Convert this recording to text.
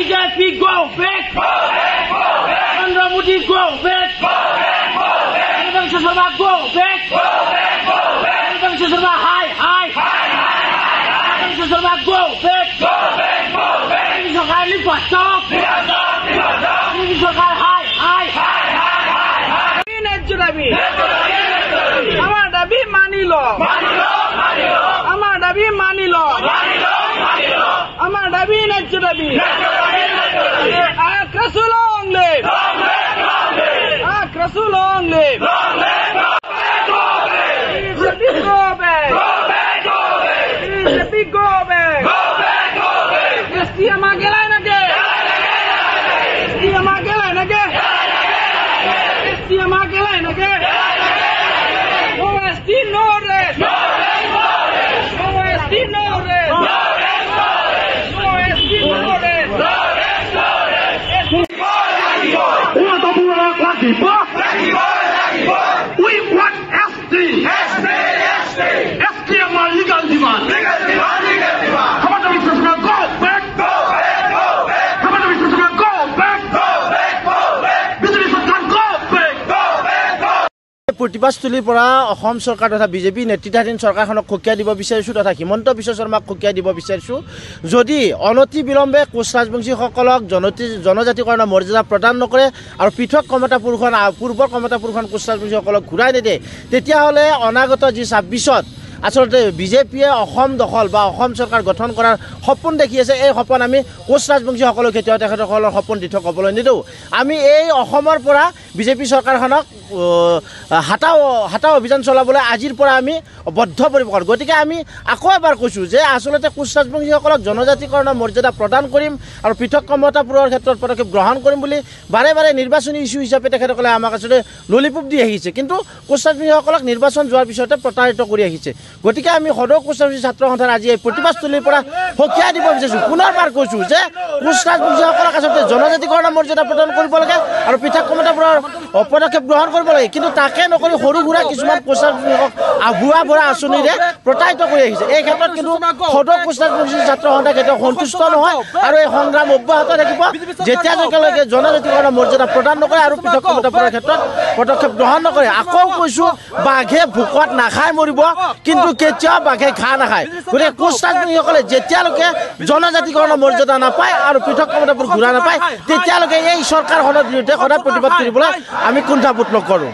BJP go back. Narendra Modi go back. Hemant Sharma go back. Hemant Sharma hi. Hemant Sharma go back. Sarkar ni stop. Sarkar hi. আমার দাবি মানিল আমার দাবি মানিল আমার দাবি ন্যায্য দাবি Long live! Long live! BJP go back! BJP go back! ST আমাকে line আগে ST আমাকে লাইন আগে ST আমাকে লাইন আগে No ST no rest! No ST no rest! No ST no rest! We want ST. ST is my legal demand. How about the Mr. Go back? How about the Mr. Go back? BJP Sarkar go back. প্ৰতিবাদস্থলীৰ পৰা অসম চৰকাৰ তথা BJP নেতৃত্বাধীন চৰকাৰখনক খকিয়াই দিব বিচাৰিছোঁ তথা হিমন্ত বিশ্ব শৰ্মাক খকিয়াই দিব বিচাৰিছোঁ যদি অনতি বিলম্বে কোচ ৰাজবংশীসকলক জনজাতিকৰণৰ মৰ্যাদা প্ৰদান নকৰে আৰু পৃথক ক্ষমতা পুৰুষণ পূৰ্বৰ ক্ষমতা পুৰুষণ কোচ ৰাজবংশীসকলক ঘূৰাই নিদিয়ে তেতিয়াহ'লে অনাগত যি ২৬ত আচলতে বিজেপিয়ে অসম দখল বা অসম চৰকাৰ গঠন কৰাৰ সপোন দেখি আছে এই সপোন আমি কোচ ৰাজবংশীসকলক কেতিয়াও তেখেতসকলৰ সপোন দিঠক হ'বলৈ নিদিওঁ আমি এই অসমৰ পৰা বিজেপি চৰকাৰখনক হাটাও অভিযান চলাবলৈ আজিৰ পৰা আমি বদ্ধপৰিকৰ গতিকে আমি আকৌ এবাৰ কৈছোঁ যে আচলতে কোচ ৰাজবংশীসকলক জনজাতিকৰণৰ মৰ্যাদা প্ৰদান কৰিম আৰু পৃথক ক্ষমতা পূৰণৰ ক্ষেত্ৰত পদক্ষেপ গ্ৰহণ কৰিম বুলি বাৰে বাৰে নিৰ্বাচনী ইস্যু হিচাপে তেখেতসকলে আমাক আচলতে ললিপপ দি আহিছে কিন্তু কোচ ৰাজবংশীসকলক নিৰ্বাচন যোৱাৰ পিছতে প্ৰতাৰিত কৰি আহিছে গতিকে আমি সদৌ কোচ ৰাজবংশী ছাত্ৰ সন্থাৰ আজি এই প্ৰতিবাদস্থলীৰ পৰা সকীয়াই দিব বিচাৰিছোঁ পুনৰবাৰ কৈছোঁ যে কোচ ৰাজবংশীসকলক আচলতে জনজাতিকৰণৰ মৰ্যাদা প্ৰদান কৰিব লাগে আৰু পৃথক ক্ষমতা পূৰণৰ পদক্ষেপ গ্ৰহণ কৰিব লাগে কিন্তু তাকে নকৰি সৰু সুৰা কিছুমান কোচ ৰাজবংশীক ভুৱা ভৰা আঁচনিৰে প্ৰতাৰিত কৰি আহিছে এই ক্ষেত্ৰত কিন্তু সদৌ কোচ ৰাজবংশী ছাত্ৰ সন্থা কেতিয়াও সন্তুষ্ট নহয় আৰু এই সংগ্ৰাম অব্যাহত থাকিব যেতিয়ালৈকে জনজাতিকৰণৰ মৰ্যাদা প্ৰদান নকৰে আৰু পৃথক ক্ষমতা পূৰণৰ ক্ষেত্ৰত পদক্ষেপ গ্ৰহণ নকৰে আকৌ কৈছোঁ বাঘে ভোকত নাখাই মৰিব কিন্তু কেতিয়াও বাঘে ঘাঁহ নাখায় গতিকে কোচ ৰাজবংশীসকলে যেতিয়ালৈকে জনজাতিকৰণৰ মৰ্যাদা নাপায় আৰু পৃথক ক্ষমতাবোৰ ঘূৰাই নাপায় তেতিয়ালৈকে এই চৰকাৰখনৰ বিৰুদ্ধে সদায় প্ৰতিবাদ কৰিবলৈ আমি কুণ্ঠাবোধ নকৰোঁ